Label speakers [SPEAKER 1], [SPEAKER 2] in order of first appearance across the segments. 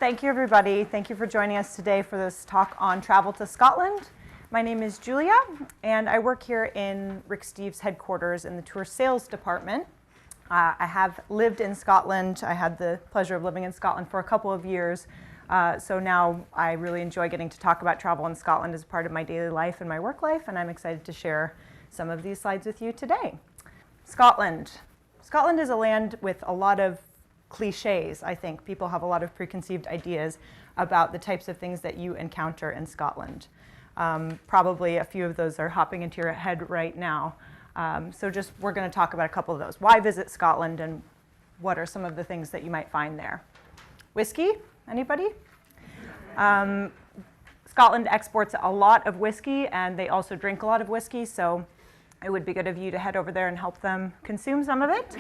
[SPEAKER 1] thank you, everybody. Thank you for joining us today for this talk on travel to Scotland. My name is Julia, and I work here in Rick Steves' headquarters in the tour sales department. I have lived in Scotland. I had the pleasure of living in Scotland for a couple of years. So now I really enjoy getting to talk about travel in Scotland as part of my daily life and my work life, and I'm excited to share some of these slides with you today. Scotland. Scotland is a land with a lot of cliches, I think. People have a lot of preconceived ideas about the types of things that you encounter in Scotland. Probably a few of those are hopping into your head right now. So we're going to talk about a couple of those. Why visit Scotland, and what are some of the things that you might find there? Whiskey? Anybody? Scotland exports a lot of whiskey, and they also drink a lot of whiskey, so it would be good of you to head over there and help them consume some of it.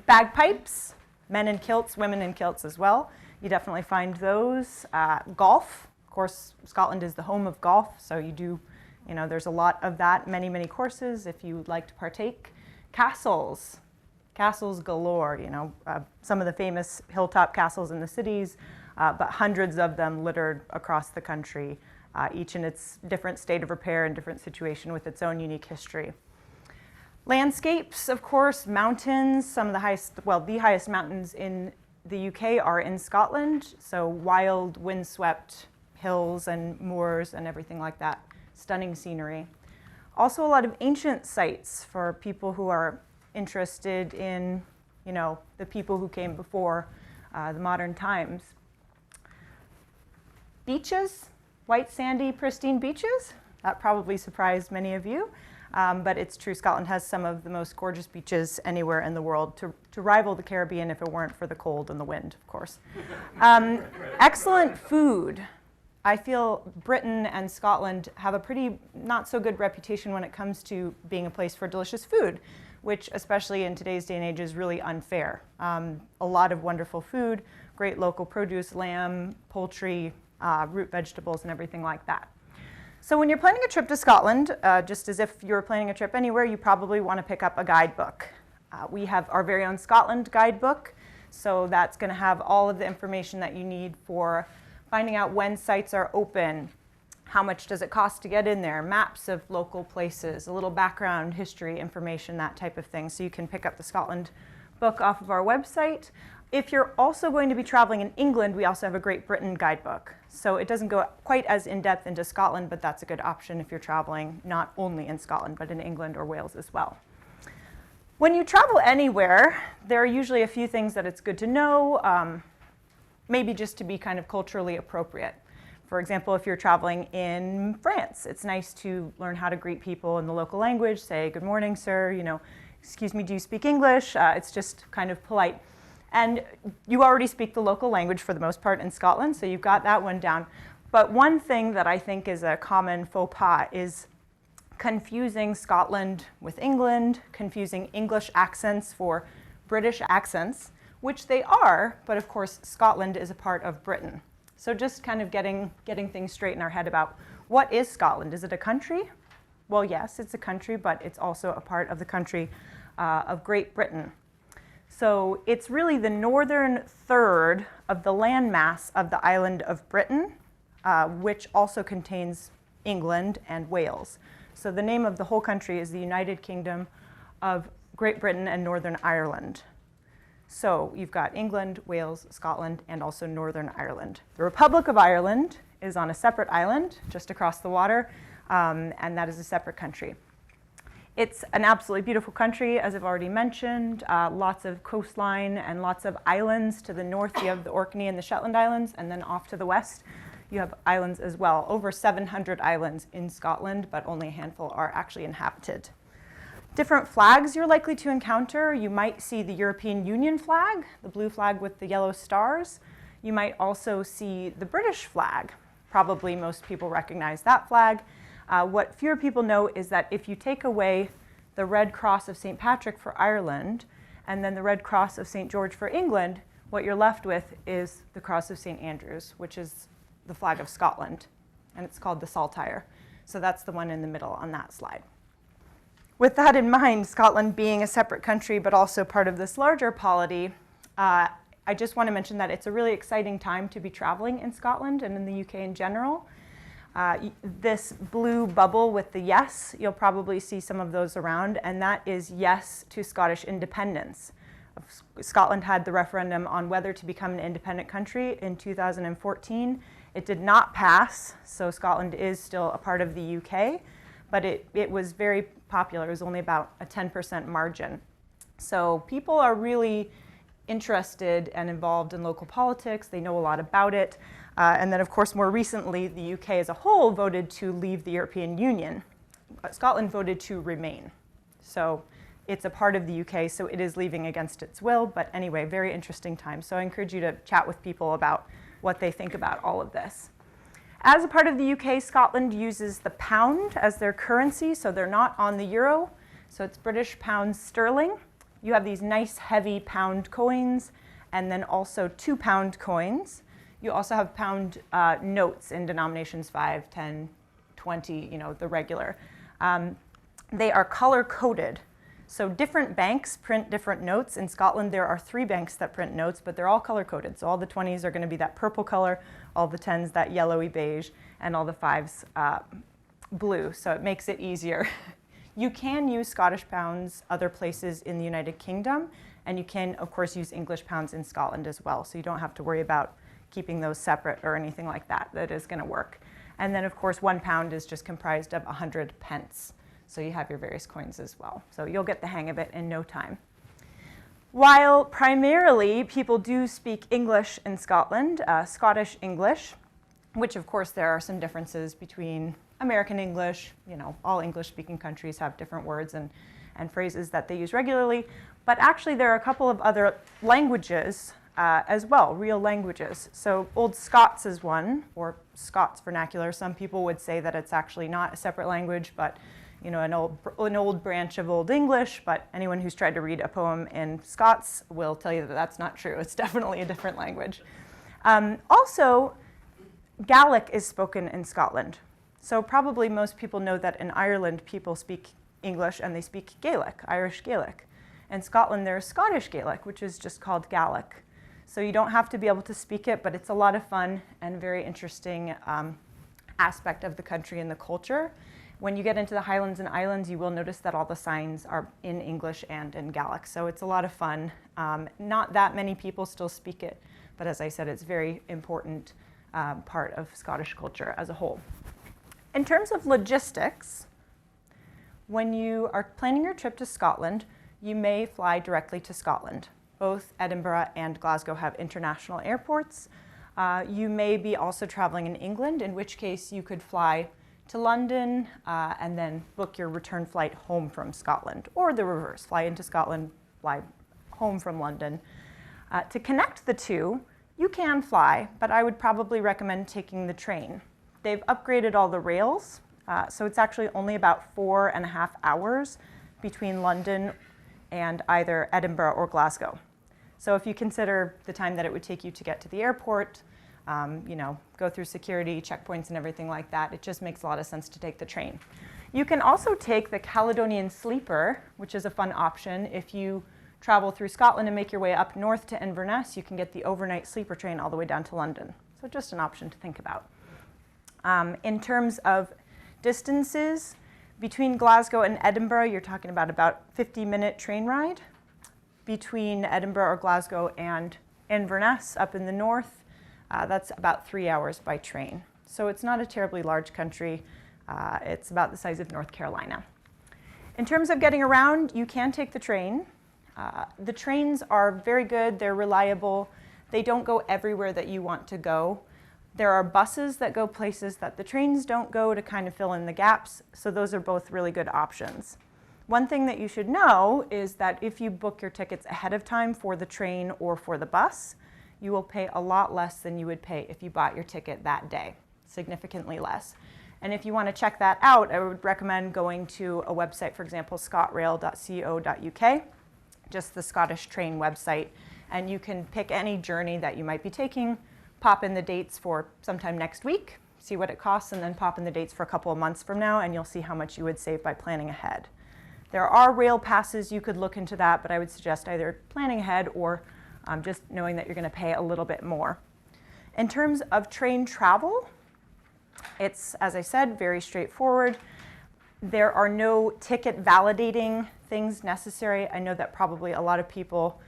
[SPEAKER 1] Bagpipes, men in kilts, women in kilts as well. You definitely find those. Golf, of course, Scotland is the home of golf, so there's a lot of that, many, many courses if you would like to partake. Castles galore, some of the famous hilltop castles in the cities, but hundreds of them littered across the country, each in its different state of repair and different situation with its own unique history. Landscapes, of course, mountains, the highest mountains in the UK are in Scotland, so wild, windswept hills and moors and everything like that. Stunning scenery. Also a lot of ancient sites for people who are interested in, the people who came before the modern times. Beaches, white, sandy, pristine beaches. That probably surprised many of you, but it's true. Scotland has some of the most gorgeous beaches anywhere in the world, to rival the Caribbean if it weren't for the cold and the wind, of course. Excellent food. I feel Britain and Scotland have a pretty not so good reputation when it comes to being a place for delicious food, which especially in today's day and age is really unfair. A lot of wonderful food, great local produce, lamb, poultry, root vegetables, and everything like that. So when you're planning a trip to Scotland, just as if you were planning a trip anywhere, you probably want to pick up a guidebook. We have our very own Scotland guidebook, so that's going to have all of the information that you need for finding out when sites are open, how much does it cost to get in there, maps of local places, a little background, history, information, that type of thing. So you can pick up the Scotland book off of our website. If you're also going to be traveling in England, we also have a Great Britain guidebook. So it doesn't go quite as in-depth into Scotland, but that's a good option if you're traveling not only in Scotland, but in England or Wales as well. When you travel anywhere, there are usually a few things that it's good to know, maybe just to be kind of culturally appropriate. For example, if you're traveling in France, it's nice to learn how to greet people in the local language, say, "Good morning, sir," "Excuse me, do you speak English?" It's just kind of polite. And you already speak the local language for the most part in Scotland, so you've got that one down. But one thing that I think is a common faux pas is confusing Scotland with England, confusing English accents for British accents, which they are, but of course Scotland is a part of Britain. So just kind of getting things straight in our head about what is Scotland? Is it a country? Well, yes, it's a country, but it's also a part of the country of Great Britain. So it's really the northern third of the landmass of the island of Britain, which also contains England and Wales. So the name of the whole country is the United Kingdom of Great Britain and Northern Ireland. So you've got England, Wales, Scotland, and also Northern Ireland. The Republic of Ireland is on a separate island just across the water, and that is a separate country. It's an absolutely beautiful country, as I've already mentioned. Lots of coastline and lots of islands. To the north, you have the Orkney and the Shetland Islands, and then off to the west, you have islands as well. Over 700 islands in Scotland, but only a handful are actually inhabited. Different flags you're likely to encounter. You might see the European Union flag, the blue flag with the yellow stars. You might also see the British flag. Probably most people recognize that flag. What fewer people know is that if you take away the Red Cross of St. Patrick for Ireland and then the Red Cross of St. George for England, what you're left with is the Cross of St. Andrews, which is the flag of Scotland, and it's called the Saltire. So that's the one in the middle on that slide. With that in mind, Scotland being a separate country but also part of this larger polity, I just want to mention that it's a really exciting time to be traveling in Scotland and in the UK in general. This blue bubble with the yes, you'll probably see some of those around, and that is yes to Scottish independence. Scotland had the referendum on whether to become an independent country in 2014. It did not pass, so Scotland is still a part of the UK, but it was very popular. It was only about a 10% margin. So people are really interested and involved in local politics. They know a lot about it. And then, of course, more recently, the UK as a whole voted to leave the European Union. Scotland voted to remain. So it's a part of the UK, so it is leaving against its will. But anyway, very interesting time. So I encourage you to chat with people about what they think about all of this. As a part of the UK, Scotland uses the pound as their currency, so they're not on the euro. So it's British pounds sterling. You have these nice heavy pound coins, and then also 2 pound coins. You also have pound notes in denominations 5, 10, 20, you know, the regular. They are color-coded. So different banks print different notes. In Scotland, there are 3 banks that print notes, but they're all color-coded. So all the 20s are going to be that purple color, all the 10s that yellowy beige, and all the 5s blue. So it makes it easier. You can use Scottish pounds other places in the United Kingdom, and you can, of course, use English pounds in Scotland as well. So you don't have to worry about keeping those separate or anything like that. That is going to work. And then, of course, 1 pound is just comprised of 100 pence. So you have your various coins as well. So you'll get the hang of it in no time. While primarily people do speak English in Scotland, Scottish English, which of course there are some differences between American English, you know, all English-speaking countries have different words and phrases that they use regularly, but actually there are a couple of other languages as well, real languages. So Old Scots is one, or Scots vernacular. Some people would say that it's actually not a separate language, but you know, an old branch of Old English, but anyone who's tried to read a poem in Scots will tell you that that's not true. It's definitely a different language. Also, Gaelic is spoken in Scotland. So probably most people know that in Ireland, people speak English and they speak Gaelic, Irish Gaelic. In Scotland, there's Scottish Gaelic, which is just called Gaelic. So you don't have to be able to speak it, but it's a lot of fun and very interesting aspect of the country and the culture. When you get into the Highlands and Islands, you will notice that all the signs are in English and in Gaelic. So it's a lot of fun. Not that many people still speak it, but as I said, it's a very important part of Scottish culture as a whole. In terms of logistics, when you are planning your trip to Scotland, you may fly directly to Scotland. Both Edinburgh and Glasgow have international airports. You may be also traveling in England, in which case you could fly to London and then book your return flight home from Scotland, or the reverse, fly into Scotland, fly home from London. To connect the two, you can fly, but I would probably recommend taking the train. They've upgraded all the rails, so it's actually only about 4.5 hours between London and either Edinburgh or Glasgow. So if you consider the time that it would take you to get to the airport, you know, go through security, checkpoints and everything like that, it just makes a lot of sense to take the train. You can also take the Caledonian Sleeper, which is a fun option. If you travel through Scotland and make your way up north to Inverness, you can get the overnight sleeper train all the way down to London. So just an option to think about. In terms of distances, between Glasgow and Edinburgh, you're talking about 50-minute train ride. Between Edinburgh or Glasgow and Inverness up in the north, that's about 3 hours by train. So it's not a terribly large country. It's about the size of North Carolina. In terms of getting around, you can take the train. The trains are very good. They're reliable. They don't go everywhere that you want to go. There are buses that go places that the trains don't go to kind of fill in the gaps. So those are both really good options. One thing that you should know is that if you book your tickets ahead of time for the train or for the bus, you will pay a lot less than you would pay if you bought your ticket that day, significantly less. And if you want to check that out, I would recommend going to a website, for example, scotrail.co.uk, just the Scottish train website, and you can pick any journey that you might be taking, pop in the dates for sometime next week, see what it costs, and then pop in the dates for a couple of months from now, and you'll see how much you would save by planning ahead. There are rail passes. You could look into that, but I would suggest either planning ahead or just knowing that you're going to pay a little bit more. In terms of train travel, it's, as I said, very straightforward. There are no ticket validating things necessary. I know that probably a lot of people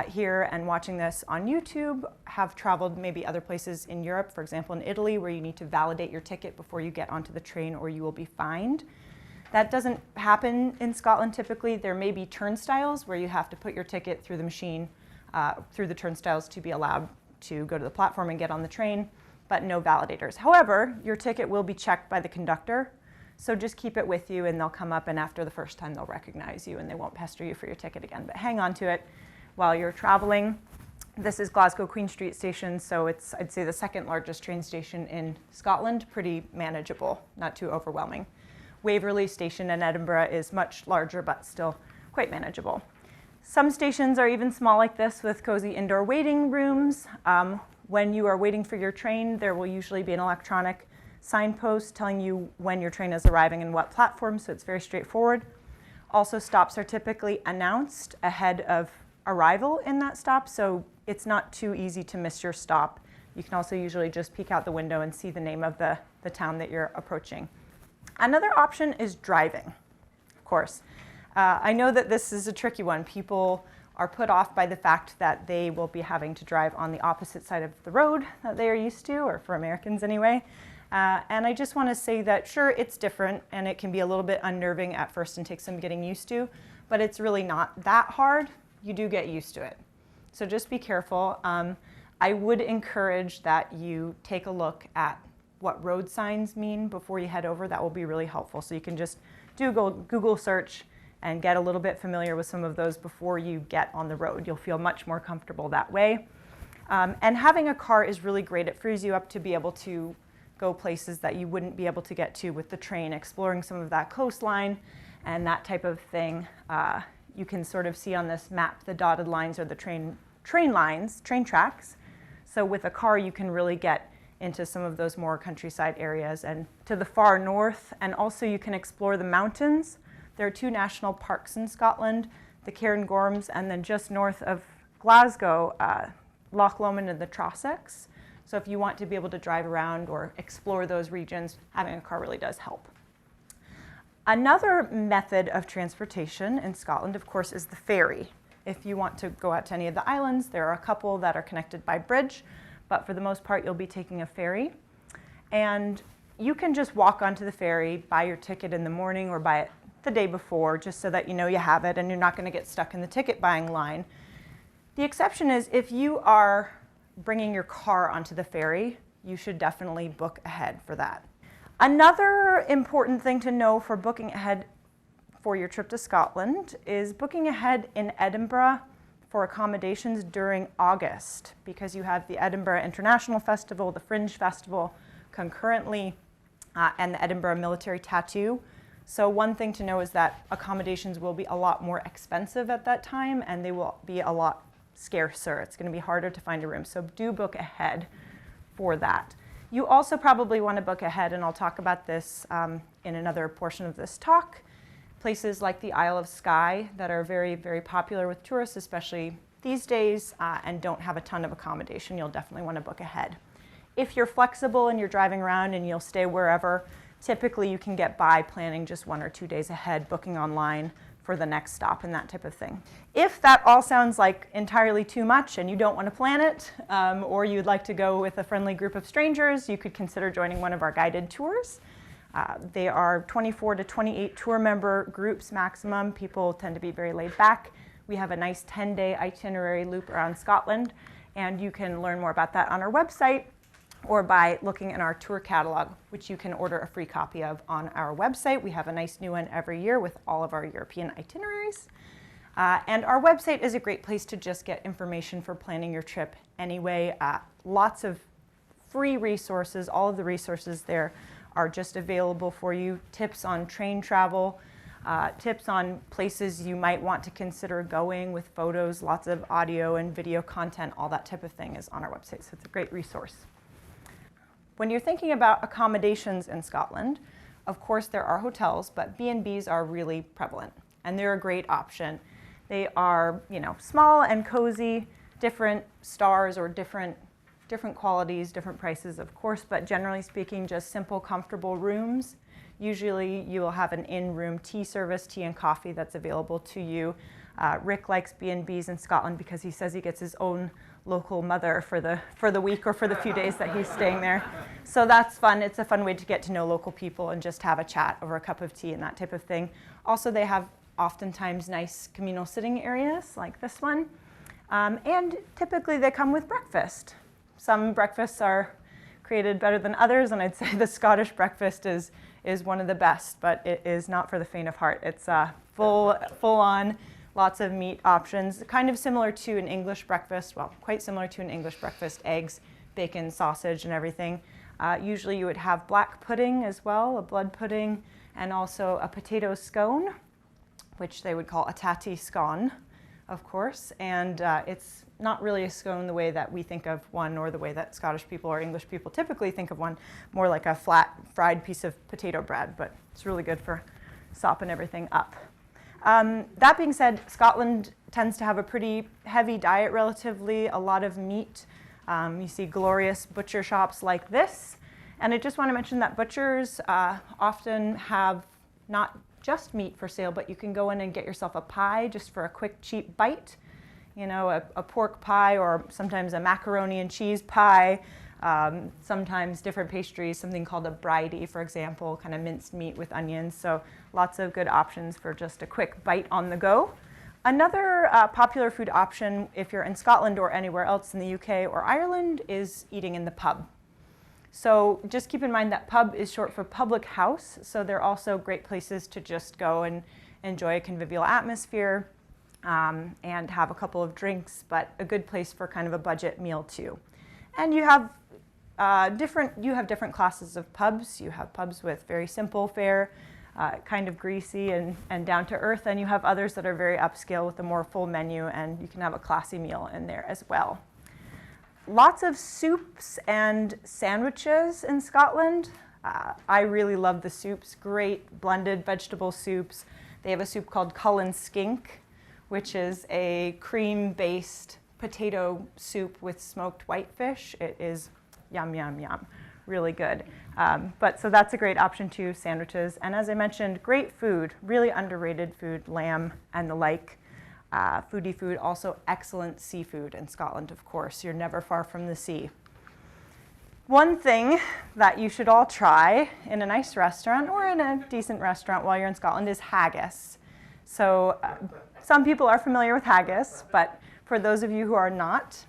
[SPEAKER 1] here and watching this on YouTube have traveled maybe other places in Europe, for example in Italy, where you need to validate your ticket before you get onto the train or you will be fined. That doesn't happen in Scotland typically. There may be turnstiles where you have to put your ticket through the machine, through the turnstiles to be allowed to go to the platform and get on the train, but no validators. However, your ticket will be checked by the conductor, so just keep it with you and they'll come up, and after the first time they'll recognize you and they won't pester you for your ticket again, but hang on to it while you're traveling. This is Glasgow Queen Street Station, so it's, I'd say, the second largest train station in Scotland. Pretty manageable, not too overwhelming. Waverley Station in Edinburgh is much larger, but still quite manageable. Some stations are even small like this with cozy indoor waiting rooms. When you are waiting for your train, there will usually be an electronic signpost telling you when your train is arriving and what platform, so it's very straightforward. Also, stops are typically announced ahead of arrival in that stop, so it's not too easy to miss your stop. You can also usually just peek out the window and see the name of the town that you're approaching. Another option is driving, of course. I know that this is a tricky one. People are put off by the fact that they will be having to drive on the opposite side of the road that they are used to, or for Americans anyway. And I just want to say that sure, it's different and it can be a little bit unnerving at first and take some getting used to, but it's really not that hard. You do get used to it. So just be careful. I would encourage that you take a look at what road signs mean before you head over. That will be really helpful. So you can just do a Google search and get a little bit familiar with some of those before you get on the road. You'll feel much more comfortable that way. And having a car is really great. It frees you up to be able to go places that you wouldn't be able to get to with the train, exploring some of that coastline and that type of thing. You can sort of see on this map the dotted lines are the train lines, train tracks. So with a car, you can really get into some of those more countryside areas and to the far north. And also you can explore the mountains. There are 2 national parks in Scotland, the Cairngorms, and then just north of Glasgow, Loch Lomond and the Trossachs. So if you want to be able to drive around or explore those regions, having a car really does help. Another method of transportation in Scotland, of course, is the ferry. If you want to go out to any of the islands, there are a couple that are connected by bridge, but for the most part, you'll be taking a ferry. And you can just walk onto the ferry, buy your ticket in the morning or buy it the day before, just so that you know you have it and you're not going to get stuck in the ticket buying line. The exception is if you are bringing your car onto the ferry, you should definitely book ahead for that. Another important thing to know for booking ahead for your trip to Scotland is booking ahead in Edinburgh for accommodations during August, because you have the Edinburgh International Festival, the Fringe Festival concurrently, and the Edinburgh Military Tattoo. So one thing to know is that accommodations will be a lot more expensive at that time and they will be a lot scarcer. It's going to be harder to find a room, so do book ahead for that. You also probably want to book ahead, and I'll talk about this in another portion of this talk, places like the Isle of Skye that are very, very popular with tourists, especially these days, and don't have a ton of accommodation. You'll definitely want to book ahead. If you're flexible and you're driving around and you'll stay wherever, typically you can get by planning just 1 or 2 days ahead, booking online for the next stop and that type of thing. If that all sounds like entirely too much and you don't want to plan it, or you'd like to go with a friendly group of strangers, you could consider joining one of our guided tours. They are 24 to 28 tour member groups maximum. People tend to be very laid back. We have a nice 10-day itinerary loop around Scotland, and you can learn more about that on our website or by looking in our tour catalog, which you can order a free copy of on our website. We have a nice new one every year with all of our European itineraries. And our website is a great place to just get information for planning your trip anyway. Lots of free resources. All of the resources there are just available for you. Tips on train travel, tips on places you might want to consider going with photos, lots of audio and video content, all that type of thing is on our website. So it's a great resource. When you're thinking about accommodations in Scotland, of course there are hotels, but B&Bs are really prevalent and they're a great option. They are, small and cozy. different stars or different qualities, different prices, of course, but generally speaking, just simple, comfortable rooms. Usually you will have an in-room tea service, tea and coffee that's available to you. Rick likes B&Bs in Scotland because he says he gets his own local mother for the week or for the few days that he's staying there. So that's fun. It's a fun way to get to know local people and just have a chat over a cup of tea and that type of thing. Also, they have oftentimes nice communal sitting areas like this one. And typically they come with breakfast. Some breakfasts are created better than others, and I'd say the Scottish breakfast is one of the best, but it is not for the faint of heart. It's full on, lots of meat options, kind of similar to an English breakfast, well, quite similar to an English breakfast, eggs, bacon, sausage, and everything. Usually you would have black pudding as well, a blood pudding, and also a potato scone, which they would call a tatty scone, of course, and it's not really a scone the way that we think of one or the way that Scottish people or English people typically think of one, more like a flat fried piece of potato bread, but it's really good for sopping everything up. That being said, Scotland tends to have a pretty heavy diet relatively, a lot of meat. You see glorious butcher shops like this, and I just want to mention that butchers often have not just meat for sale, but you can go in and get yourself a pie just for a quick cheap bite. You know, a pork pie or sometimes a macaroni and cheese pie, sometimes different pastries, something called a bridie, for example, kind of minced meat with onions. So lots of good options for just a quick bite on the go. Another popular food option if you're in Scotland or anywhere else in the UK or Ireland is eating in the pub. So just keep in mind that pub is short for public house, so they're also great places to just go and enjoy a convivial atmosphere. And have a couple of drinks, but a good place for kind of a budget meal too. And you have different classes of pubs. You have pubs with very simple fare, kind of greasy and down to earth, and you have others that are very upscale with a more full menu, and you can have a classy meal in there as well. Lots of soups and sandwiches in Scotland. I really love the soups, great blended vegetable soups. They have a soup called Cullen Skink, which is a cream-based potato soup with smoked whitefish. It is yum, yum, yum, really good. So that's a great option too, sandwiches. And as I mentioned, great food, really underrated food, lamb and the like. Foodie food, also excellent seafood in Scotland, of course. You're never far from the sea. One thing that you should all try in a nice restaurant or in a decent restaurant while you're in Scotland is haggis. So some people are familiar with haggis, but for those of you who are not,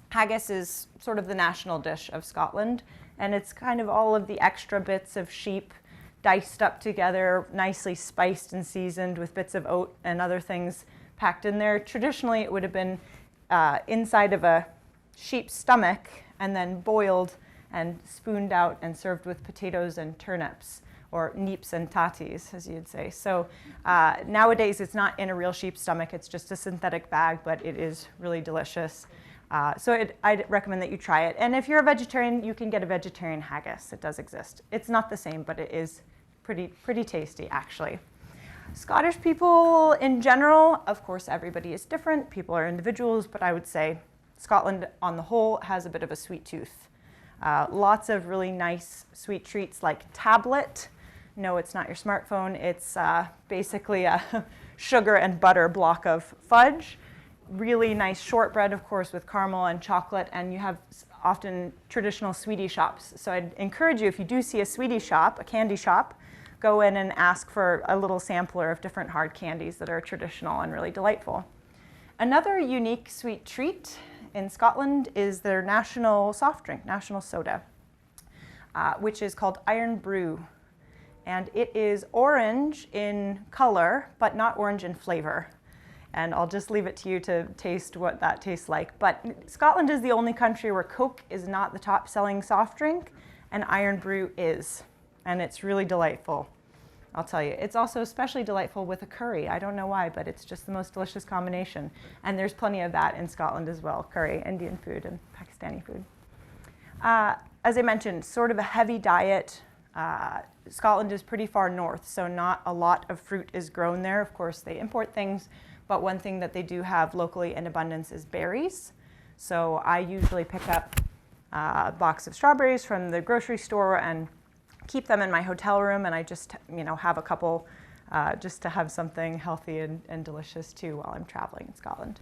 [SPEAKER 1] haggis is sort of the national dish of Scotland, and it's kind of all of the extra bits of sheep diced up together, nicely spiced and seasoned with bits of oat and other things packed in there. Traditionally, it would have been inside of a sheep's stomach and then boiled and spooned out and served with potatoes and turnips, or neeps and tatties, as you'd say. So nowadays, it's not in a real sheep's stomach. It's just a synthetic bag, but it is really delicious. I'd recommend that you try it. And if you're a vegetarian, you can get a vegetarian haggis. It does exist. It's not the same, but it is pretty tasty, actually. Scottish people in general, of course, everybody is different. People are individuals, but I would say Scotland, on the whole, has a bit of a sweet tooth. Lots of really nice sweet treats like tablet. No, it's not your smartphone. It's basically a sugar and butter block of fudge. Really nice shortbread, of course, with caramel and chocolate, and you have often traditional sweetie shops. So I'd encourage you, if you do see a sweetie shop, a candy shop, go in and ask for a little sampler of different hard candies that are traditional and really delightful. Another unique sweet treat in Scotland is their national soft drink, national soda, which is called Iron Brew. And it is orange in color, but not orange in flavor. And I'll just leave it to you to taste what that tastes like. But Scotland is the only country where Coke is not the top-selling soft drink, and Iron Brew is. And it's really delightful, I'll tell you. It's also especially delightful with a curry. I don't know why, but it's just the most delicious combination. And there's plenty of that in Scotland as well, curry, Indian food, and Pakistani food. As I mentioned, sort of a heavy diet. Scotland is pretty far north, so not a lot of fruit is grown there. Of course, they import things, but one thing that they do have locally in abundance is berries. So I usually pick up a box of strawberries from the grocery store and keep them in my hotel room, and I just have a couple just to have something healthy and delicious too while I'm traveling in Scotland.